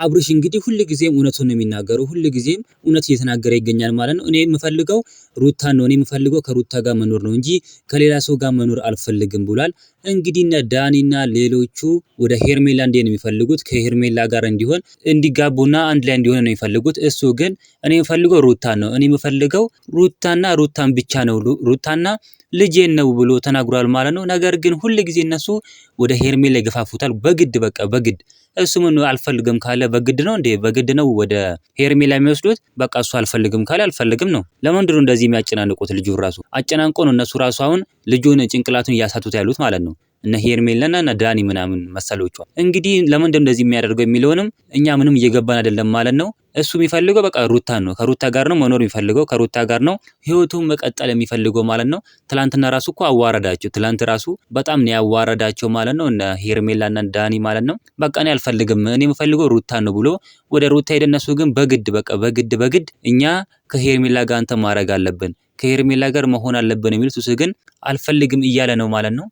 አብርሽ እንግዲህ ሁሉ ጊዜም እውነቱን ነው የሚናገረው ሁሉ ጊዜም እውነት እየተናገረ ይገኛል ማለት ነው። እኔ የምፈልገው ሩታን ነው እኔ የምፈልገው ከሩታ ጋር መኖር ነው እንጂ ከሌላ ሰው ጋር መኖር አልፈልግም ብሏል። እንግዲህ እነ ዳኒና ሌሎቹ ወደ ሄርሜላ እንዲሄድ ነው የሚፈልጉት ከሄርሜላ ጋር እንዲሆን እንዲጋቡና አንድ ላይ እንዲሆን ነው የሚፈልጉት። እሱ ግን እኔ የምፈልገው ሩታን ነው እኔ የምፈልገው ሩታና ሩታን ብቻ ነው ሩታና ልጄን ነው ብሎ ተናግሯል ማለት ነው። ነገር ግን ሁሉ ጊዜ እነሱ ወደ ሄርሜላ ይገፋፉታል በግድ በቃ በግድ እሱ ምን አልፈልግም ካለ በግድ ነው እንዴ በግድ ነው ወደ ሄርሜላ የሚወስዱት። በቃ እሱ አልፈልግም ካለ አልፈልግም ነው። ለምንድነው እንደዚህ የሚያጨናንቁት? ልጁ ራሱ አጨናንቆ ነው እነሱ ራሱ አሁን ልጁን ጭንቅላቱን እያሳቱት ያሉት ማለት ነው። እነ ሄርሜላና እነ ዳኒ ምናምን መሰሎቿ እንግዲህ ለምንድነው እንደዚህ የሚያደርገው የሚለውንም እኛ ምንም እየገባን አይደለም ማለት ነው። እሱ የሚፈልገው በቃ ሩታን ነው ከሩታ ጋር ነው መኖር የሚፈልገው ከሩታ ጋር ነው ህይወቱን መቀጠል የሚፈልገው ማለት ነው። ትላንትና ራሱ እኮ አዋረዳቸው ትላንት ራሱ በጣም ነው ያዋረዳቸው ማለት ነው። እነ ሄርሜላና ዳኒ ማለት ነው። በቃ እኔ አልፈልግም እኔ የምፈልገው ሩታን ነው ብሎ ወደ ሩታ ሄደ። እነሱ ግን በግድ በቃ በግድ እኛ ከሄርሜላ ጋር አንተ ማድረግ አለብን ከሄርሜላ ጋር መሆን አለብን የሚሉት እሱ ግን አልፈልግም እያለ ነው ማለት ነው።